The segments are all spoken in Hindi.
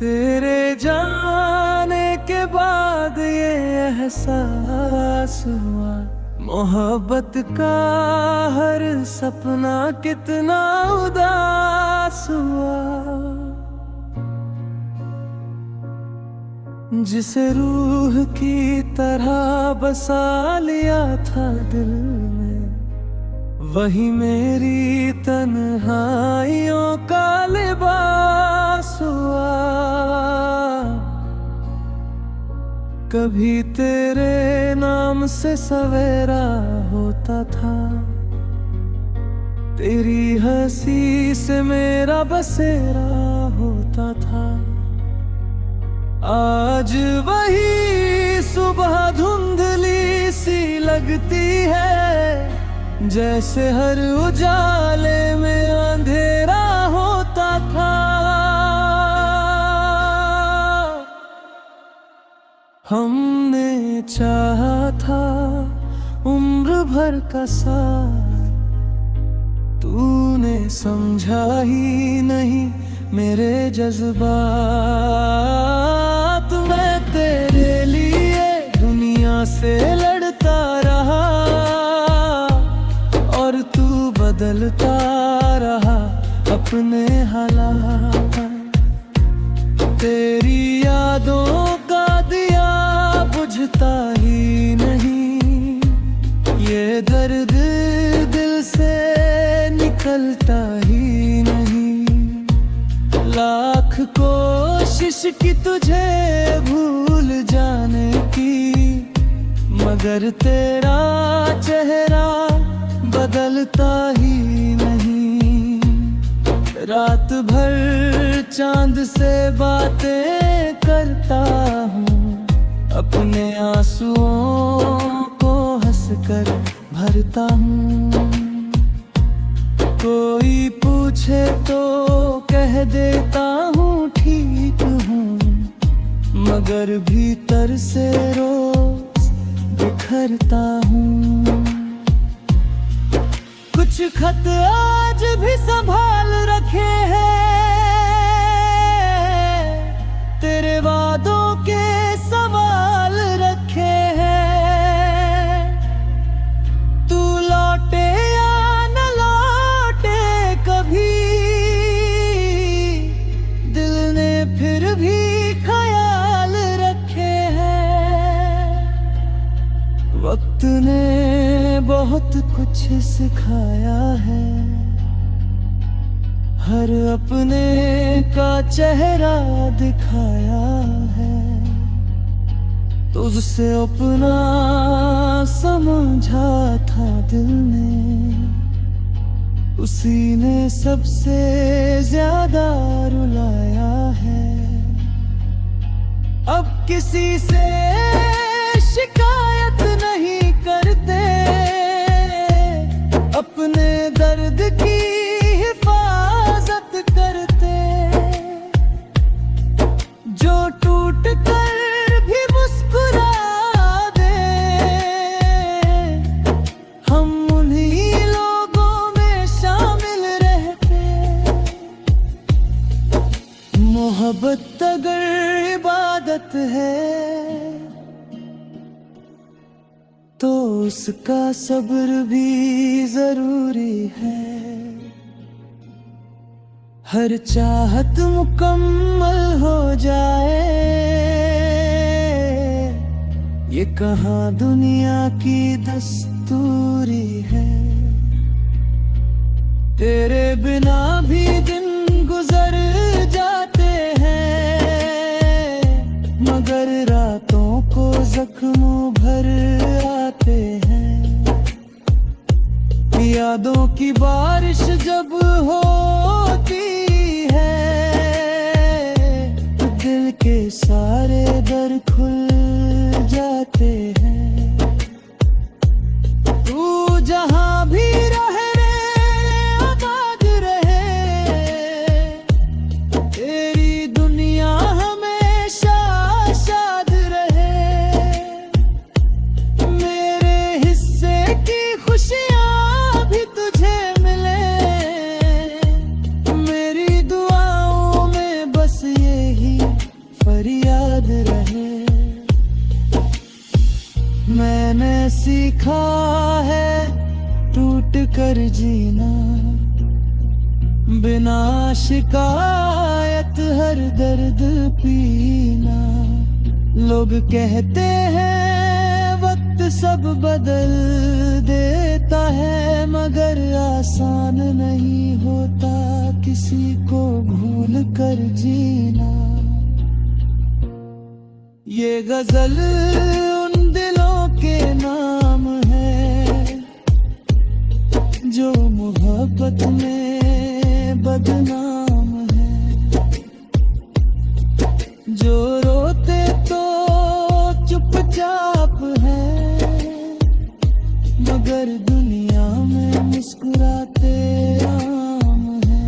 तेरे जाने के बाद ये एहसास हुआ, मोहब्बत का हर सपना कितना उदास हुआ। जिसे रूह की तरह बसा लिया था दिल में, वही मेरी तन्हाइयों का लिबास हुआ। कभी तेरे नाम से सवेरा होता था, तेरी हंसी से मेरा बसेरा होता था। आज वही सुबह धुंधली सी लगती है, जैसे हर उजाले में अंधेरा होता था। हमने चाहा था उम्र भर का साथ, तूने समझा ही नहीं मेरे जज्बात। मैं तेरे लिए दुनिया से लड़ता रहा, और तू बदलता रहा अपने हालात। तेरी यादों का दिया बुझता ही नहीं, ये दर्द दिल से निकलता ही नहीं। लाख कोशिश की तुझे भूल जाने की, मगर तेरा चेहरा बदलता ही नहीं। रात भर चांद से बातें करता हूँ, अपने आंसुओं को हंसकर भरता हूँ। कोई पूछे तो कह देता हूँ ठीक हूँ, मगर भीतर से रोज बिखरता हूँ। कुछ खत आज भी संभाल रखे हैं, तेरे वादों के सवाल रखे हैं। तू लौटे या न लौटे कभी, दिल ने फिर भी ख्याल रखे हैं। वक्त ने बहुत कुछ सिखाया है, हर अपने का चेहरा दिखाया है। तुझसे अपना समझा था दिल ने, उसी ने सबसे ज्यादा रुलाया है। अब किसी से शिकायत नहीं करते, अपने दर्द की हिफाजत करते। जो टूट कर भी मुस्कुरा दे, हम उन्हीं लोगों में शामिल रहते। मोहब्बत अगर इबादत है, तो उसका सब्र भी जरूरी है। हर चाहत मुकम्मल हो जाए, ये कहाँ दुनिया की दस्तूरी है। तेरे बिना भी दिन गुजर जाते हैं, मगर रातों को जख्मों भर आते हैं। यादों की बारिश जब होती है, तो दिल के सारे दर खुल जाते हैं। तू जहां भी रहे आबाद रहे, कर जीना, बिना शिकायत हर दर्द पीना। लोग कहते हैं वक्त सब बदल देता है, मगर आसान नहीं होता किसी को भूल कर जीना। ये गजल उन दिलों के नाम है जो मोहब्बत में बदनाम है, जो रोते तो चुपचाप है, मगर दुनिया में मुस्कुराते आम है।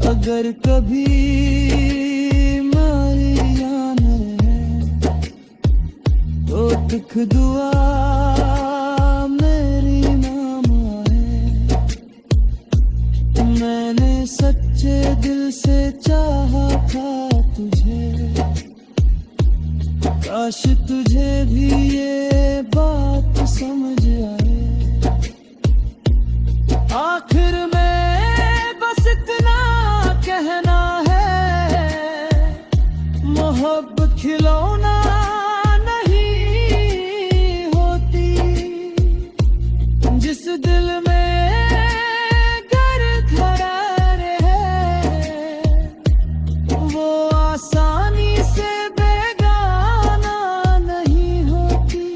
अगर कभी मारी जान है तो दुख दुआ मेरी नाम आए। मैंने सच्चे दिल से चाहा था तुझे, काश तुझे भी ये बात समझ आए। आखिर में बस इतना कहना है, मोहब्बत खिलौना नहीं होती। जिस दिल में घर घरार है, वो आसानी से बेगाना नहीं होती।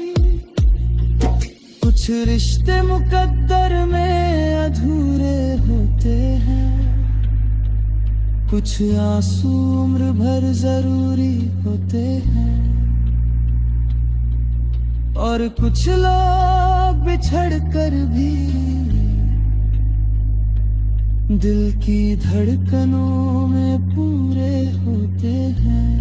कुछ रिश्ते मुकद्दर में अधूरे होते हैं, कुछ आंसू उम्र भर जरूरी होते हैं, और कुछ लोग बिछड़ कर भी दिल की धड़कनों में पूरे होते हैं।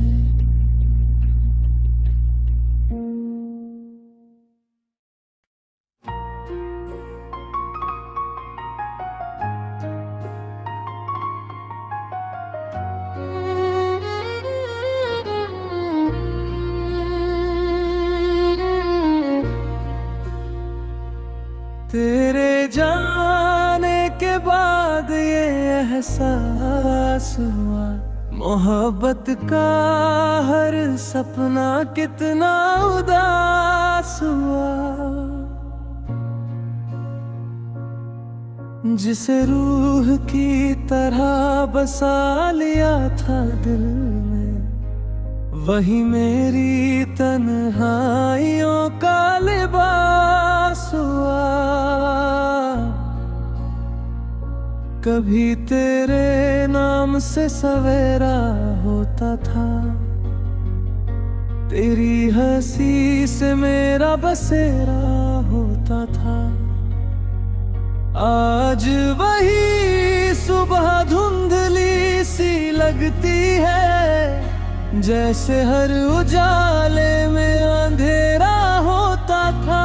तेरे जाने के बाद ये एहसास हुआ, मोहब्बत का हर सपना कितना उदास हुआ। जिसे रूह की तरह बसा लिया था दिल में, वही मेरी तन्हाइयों का लिबास हुआ। कभी तेरे नाम से सवेरा होता था, तेरी हंसी से मेरा बसेरा होता था। आज वही सुबह धुंधली सी लगती है, जैसे हर उजाले में अंधेरा होता था।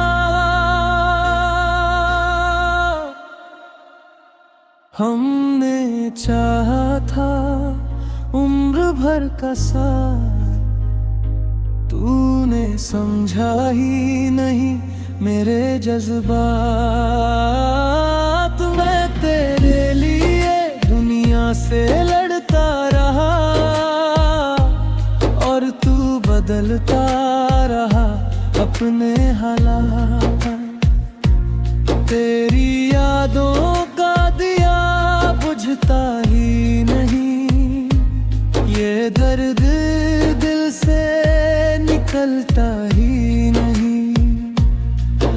हमने चाहा था उम्र भर का साथ, तूने समझा ही नहीं मेरे जज्बात। मैं तेरे लिए दुनिया से लड़ता रहा, और तू बदलता रहा अपने हालात। तेरी यादों का दिया बुझता ही नहीं, ये दर्द दिल से निकलता ही नहीं।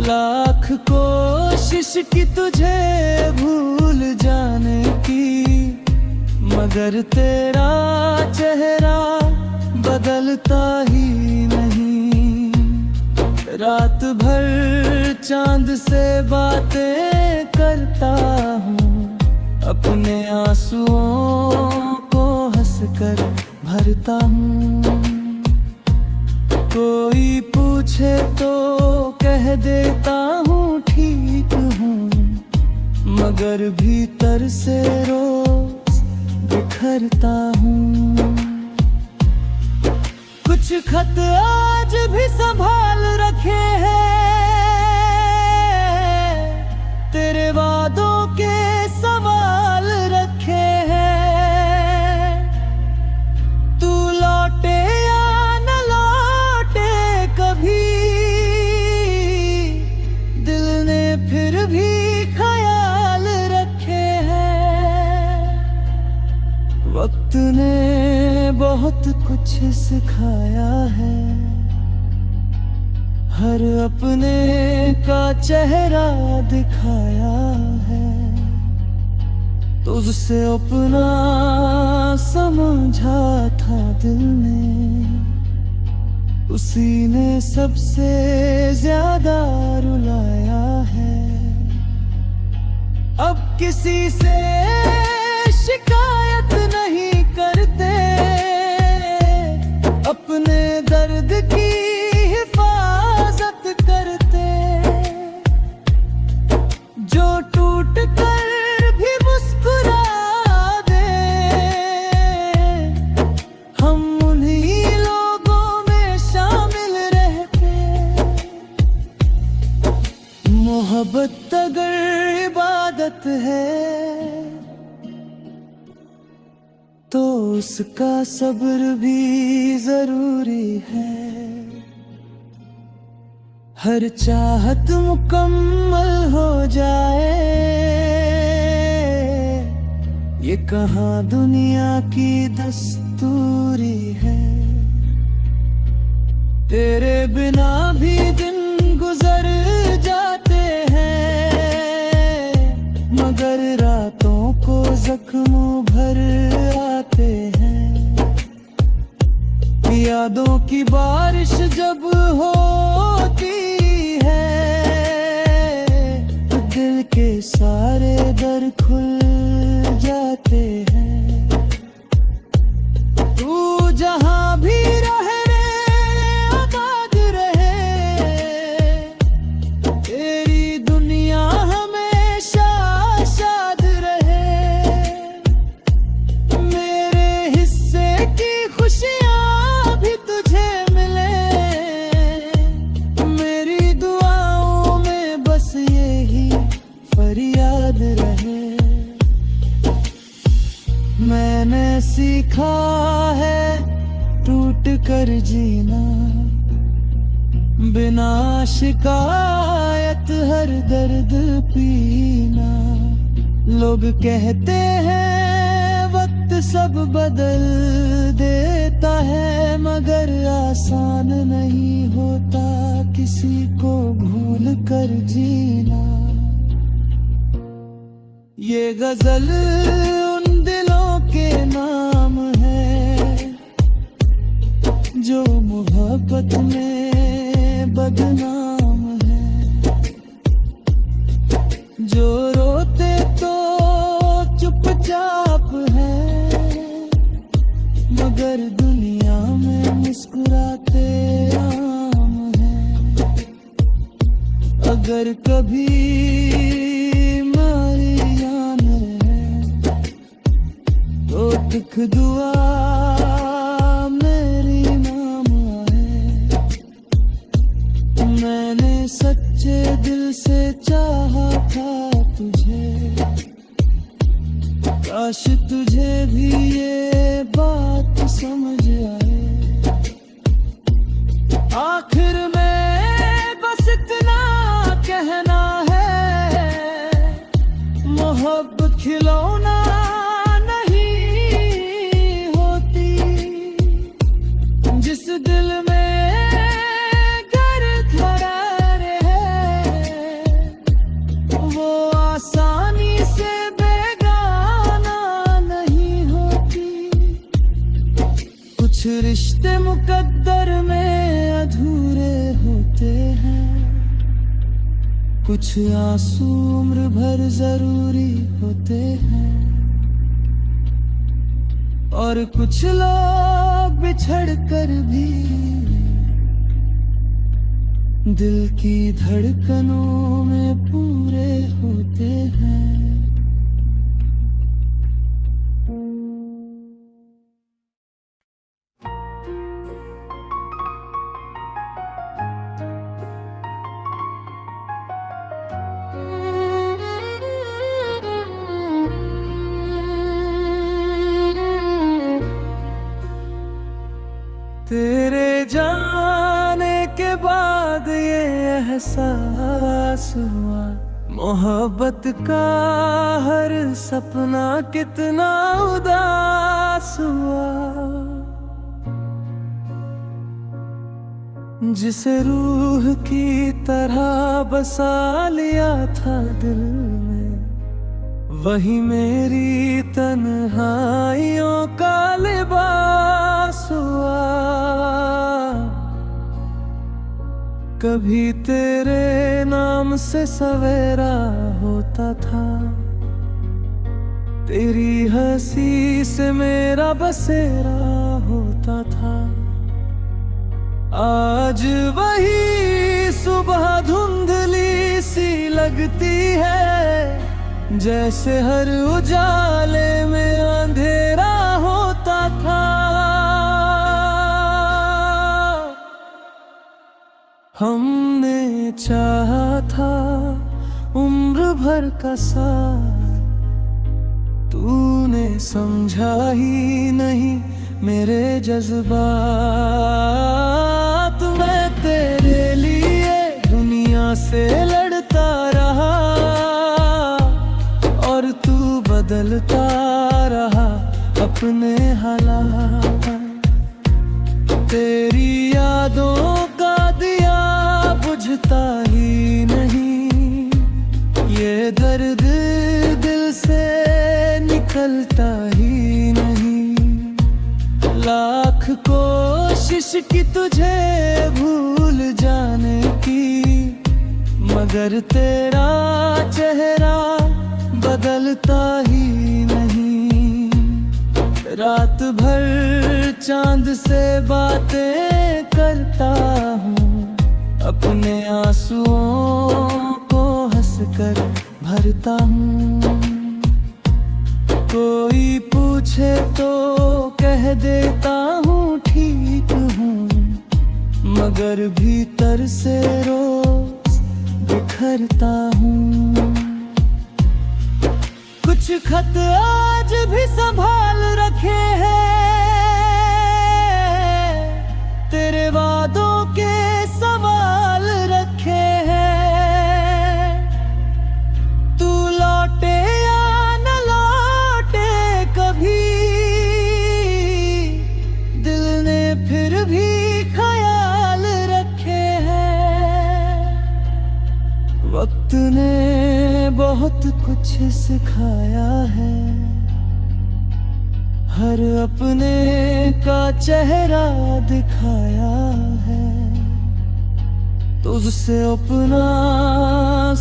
लाख कोशिश की तुझे भूल जाने की, मगर तेरा चेहरा बदलता ही नहीं। रात भर चांद से बातें करता हूँ, अपने आंसुओं को हंसकर भरता हूँ। कोई पूछे तो कह देता हूँ ठीक हूँ, मगर भीतर से रोज बिखरता हूँ। कुछ खत आज भी संभाल रखे हैं, वक्त ने बहुत कुछ सिखाया है, हर अपने का चेहरा दिखाया है। तुझसे अपना समझा था दिल ने, उसी ने सबसे ज्यादा रुलाया है। अब किसी से शिकायत नहीं करते, अपने दर्द की हिफाजत करते। जो टूट कर भी मुस्कुरा दे, हम उन्हीं लोगों में शामिल रहते। मोहब्बत अगर इबादत है तो उसका सब्र भी जरूरी है। हर चाहत मुकम्मल हो जाए, ये कहाँ दुनिया की दस्तूरी है। तेरे बिना भी दिन गुजर जाते हैं, मगर रातों को जख्मों भर आते हैं। यादों की बारिश जब होती है, तो दिल के सारे दर खुल जाते हैं। तू जहां भी रहे आबाद रहे, तेरी दुनिया हमेशा शाद रहे। मेरे हिस्से की खुशियां भी तुझे मिले, मेरी दुआओं में बस यही फरियाद रहे। मैंने सीखा है टूट कर जीना, बिना शिकायत हर दर्द पीना। लोग कहते हैं वक्त सब बदल देता है, मगर आसान नहीं होता किसी को भूल कर जीना। ये गजल उन दिलों के नाम है जो मोहब्बत में बदनाम है। जो रोते तो चुपचाप है, मगर दुनिया में मुस्कुराते आम है। अगर कभी मारी जान है तो दुख दुआ मेरी नाम आए। मैंने सच्चे दिल से चाहा था तुझे, काश तुझे भी ये बात समझ आए। आखिर में बस इतना कहना है, मोहब्बत खिलौना नहीं होती। जिस दिल में घर करार है, वो आसानी से बेगाना नहीं होती। कुछ रिश्ते मुकद्दर में अधूरे होते हैं, कुछ आंसू उम्र भर जरूरी होते हैं। और कुछ लोग बिछड़ कर भी दिल की धड़कनों में पूरे होते हैं। तेरे जाने के बाद ये एहसास हुआ, मोहब्बत का हर सपना कितना उदास जिसे रूह की तरह बसा लिया था दिल में, वही मेरी तन्हाइयों का लिबास हुआ। कभी तेरे नाम से सवेरा होता था, तेरी हंसी से मेरा बसेरा होता था। आज वही सुबह धुंधली सी लगती है, जैसे हर उजाले में अंधेरा होता था। हमने चाहा था उम्र भर का साथ, तूने समझा ही नहीं मेरे जज्बात। मैं तेरे लिए दुनिया से लड़ता रहा, और तू बदलता रहा अपने हालात। तेरी यादों का दिया बुझता ही नहीं, ये दर्द दिल से निकलता ही नहीं। लाख कोशिश की तुझे भूल जाने की, मगर तेरा चेहरा बदलता ही नहीं। रात भर चांद से बातें करता हूँ, अपने आंसुओं को हंसकर भरता हूँ। कोई पूछे तो कह देता हूँ ठीक हूँ, मगर भीतर से रोज बिखरता हूँ। कुछ खत आज भी संभाल रखे हैं, तेरे वादों के सवाल रखे हैं। तू लौटे या न लौटे कभी, दिल ने फिर भी ख्याल रखे हैं। वक्त ने बहुत कुछ सिखाया है, हर अपने का चेहरा दिखाया है। तुझसे अपना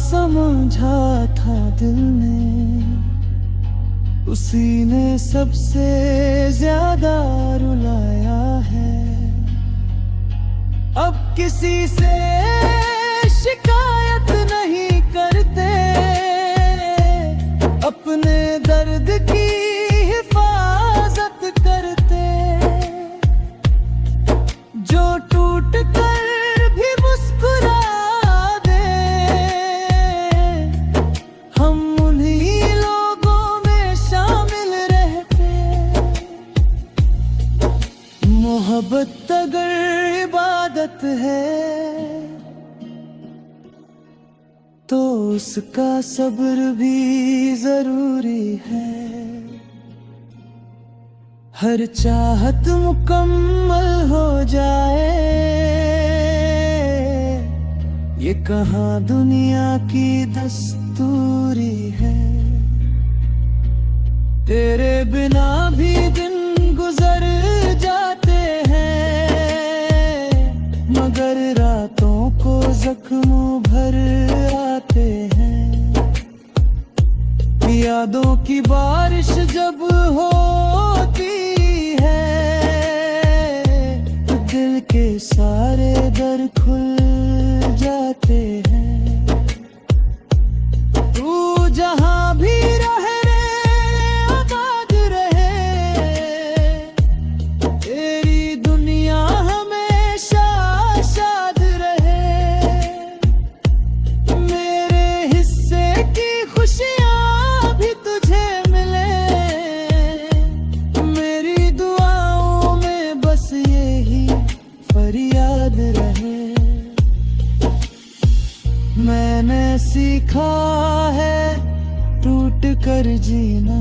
समझा था दिल ने, उसी ने सबसे ज्यादा रुलाया है। अब किसी से शिकायत नहीं करते, अपने दर्द की हिफाजत करते। जो टूट कर भी मुस्कुरा दे, हम उन्हीं लोगों में शामिल रहते। मोहब्बत अगर इबादत है, तो उसका सब्र भी जरूरी है। हर चाहत मुकम्मल हो जाए, ये कहाँ दुनिया की दस्तूरी है। तेरे बिना भी दिन गुजर जाते हैं, मगर रातों को जख्मों भर आते हैं। यादों की बारिश जब होती है, तो दिल के सारे दर खुल जाते हैं। तू जहां भी रहे आबाद रहे, तेरी दुनिया हमेशा शाद रहे। मेरे हिस्से की खुशियां भी तुझे मिले, मेरी दुआओं में बस यही फरियाद रहे। मैंने सीखा है टूट कर जीना,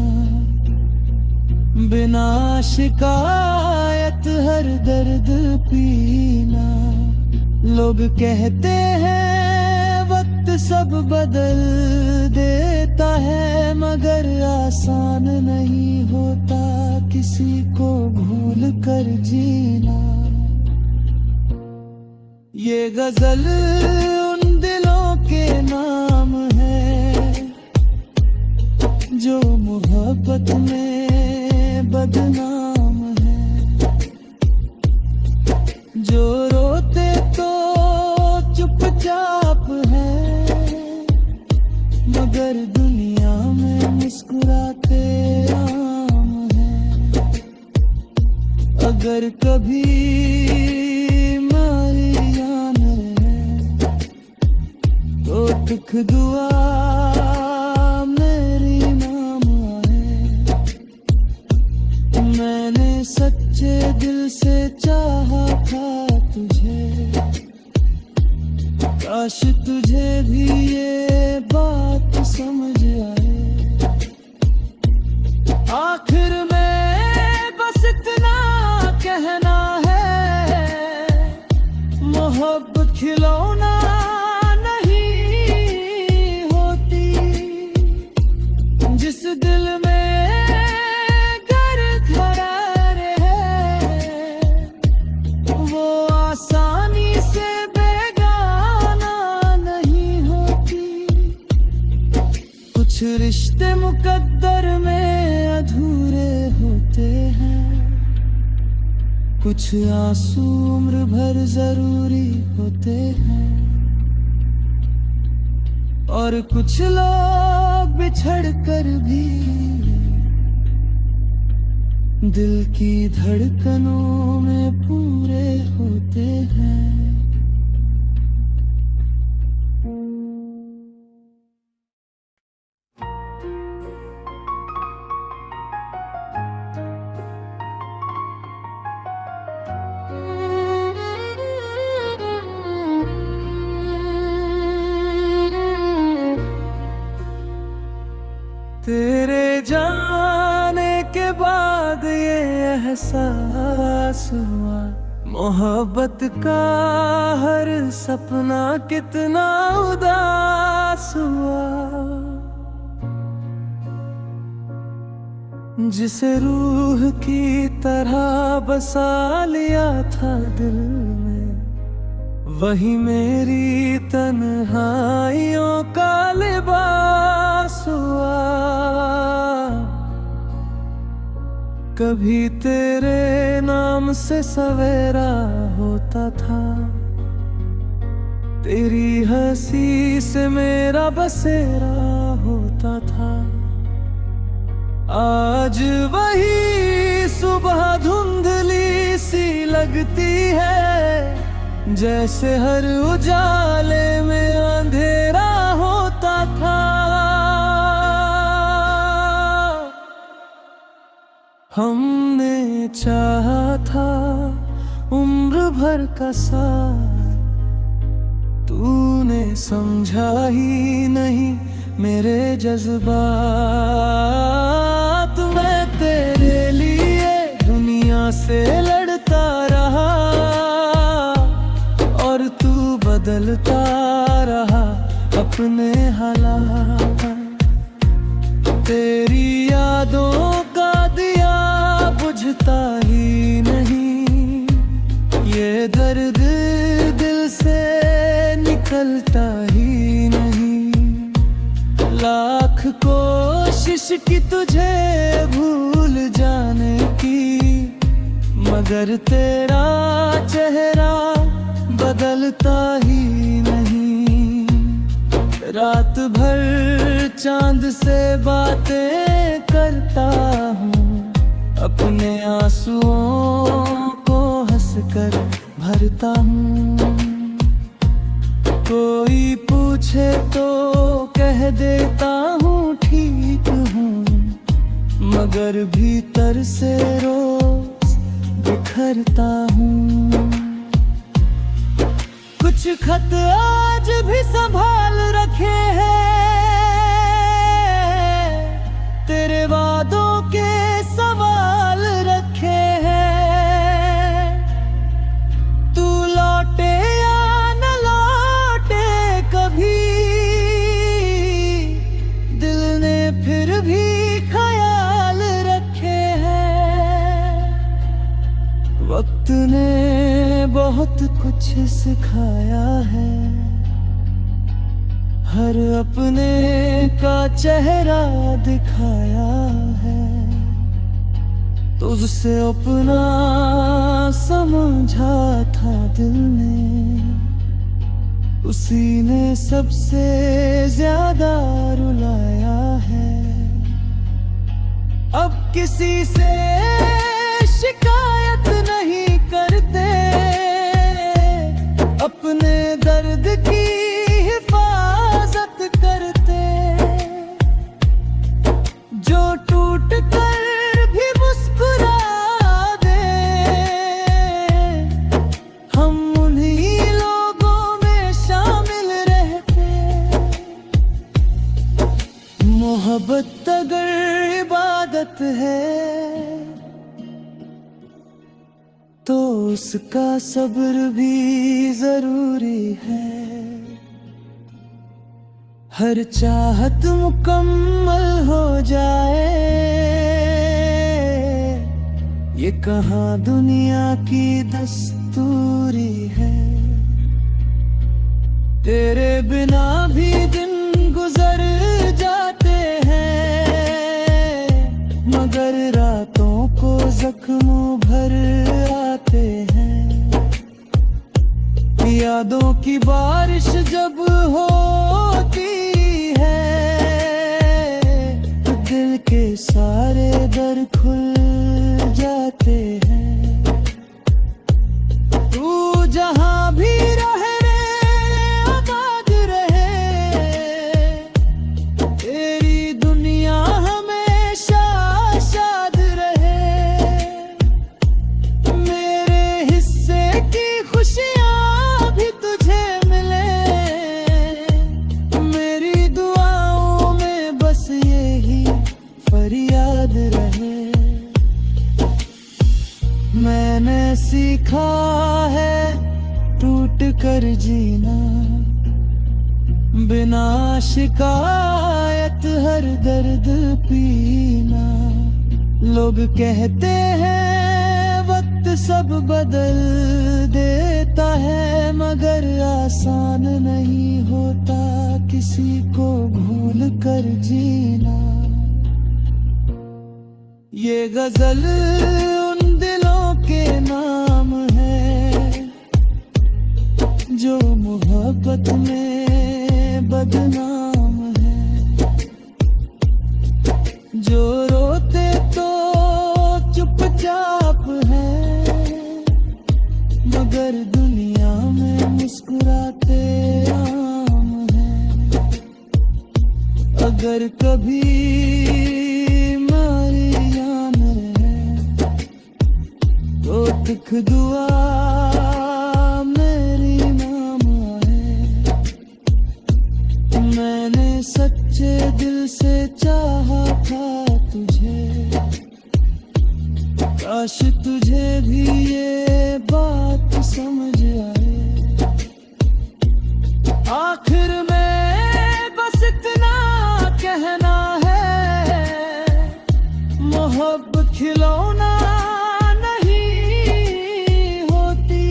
बिना शिकायत हर दर्द पीना। लोग कहते हैं वक्त सब बदल देता है, मगर आसान नहीं होता किसी को भूल कर जीना। ये गजल उन दिलों के नाम है जो मोहब्बत में बदनाम है, जो रोते तो चुपचाप है, मगर दुनिया में मुस्कुराते आम है। अगर कभी मारी जान है तो दुख दुआ मेरी नाम आए। मैंने सच्चे दिल से चाहा था तुझे, काश तुझे भी ये बात समझ आए। आखिर में बस इतना कहना है, मोहब्बत खिलौना नहीं होती। जिस दिल में घर खरार है वो आसानी से रिश्ते मुकद्दर में अधूरे होते हैं, कुछ आंसू उम्र भर जरूरी होते हैं, और कुछ लोग बिछड़ कर भी दिल की धड़कनों में पूरे होते हैं। तेरे जाने के बाद ये एहसास हुआ, मोहब्बत का हर सपना कितना उदास हुआ। जिसे रूह की तरह बसा लिया था दिल में, वही मेरी तन्हाइयों का लिबास हुआ। कभी तेरे नाम से सवेरा होता था, तेरी हंसी से मेरा बसेरा होता था। आज वही सुबह धुंधली सी लगती है, जैसे हर उजाले में अंधेरा होता था। हमने चाहा था उम्र भर का साथ, तूने समझा ही नहीं मेरे जज्बात। मैं तेरे लिए दुनिया से लड़ता रहा, और तू बदलता रहा अपने हालात। तेरी यादों का दिया बुझता ही नहीं, ये दर्द दिल से निकलता ही नहीं। लाख कोशिश की तुझे भूल जाने की, मगर तेरा चेहरा बदलता ही नहीं। रात भर चांद से बातें करता हूँ, अपने आंसुओं को हंसकर भरता हूँ। कोई पूछे तो कह देता हूँ ठीक हूँ, मगर भीतर से रोज बिखरता हूँ। कुछ खत आज भी संभाल रखे हैं, तेरे वादों के सवाल रखे हैं। तू लौटे या वक्त ने बहुत कुछ सिखाया है, हर अपने का चेहरा दिखाया है। तुझसे अपना समझा था दिल ने, उसी ने सबसे ज्यादा रुलाया है। अब किसी से शिकायत नहीं करते, अपने दर्द की हिफाजत करते। जो टूट कर भी मुस्कुरा दे, हम उन्हीं लोगों में शामिल रहते। मोहब्बत अगर इबादत है तो उसका सब्र भी जरूरी है। हर चाहत मुकम्मल हो जाए, ये कहाँ दुनिया की दस्तूरी है। तेरे बिना भी दिन गुजर जाते हैं, मगर रातों को जख्मों भर आते हैं। यादों की बारिश जब होती है, तो दिल के सारे दर खुल जाते हैं। तू जहां भी रहे आबाद रहे, तेरी दुनिया हमेशा शाद रहे। मेरे हिस्से की खुशियां भी तुझे मिले, मेरी दुआओं में बस यही फरियाद रहे। मैंने सीखा है टूट कर जीना, बिना शिकायत हर दर्द पीना। लोग कहते हैं वक्त सब बदल देता है, मगर आसान नहीं होता किसी को भूल कर जीना। ये गजल उन दिलों के नाम है जो मोहब्बत में बदनाम है। जो रोते तो चुपचाप है, मगर दुनिया में मुस्कुराते आम है। अगर कभी मारी जान रहे तो तक दुआ मेरी नाम आए। मैंने सच्चे दिल से चाहा था तुझे, काश तुझे भी ये बात समझ आए। आखिर में बस इतना कहना है, मोहब्बत खिलौना नहीं होती।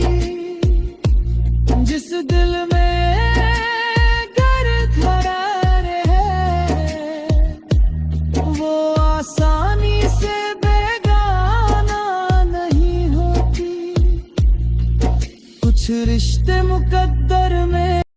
जिस दिल में घर करार है, वो आसानी से बेगाना नहीं होती। कुछ रिश्ते मुकद्दर में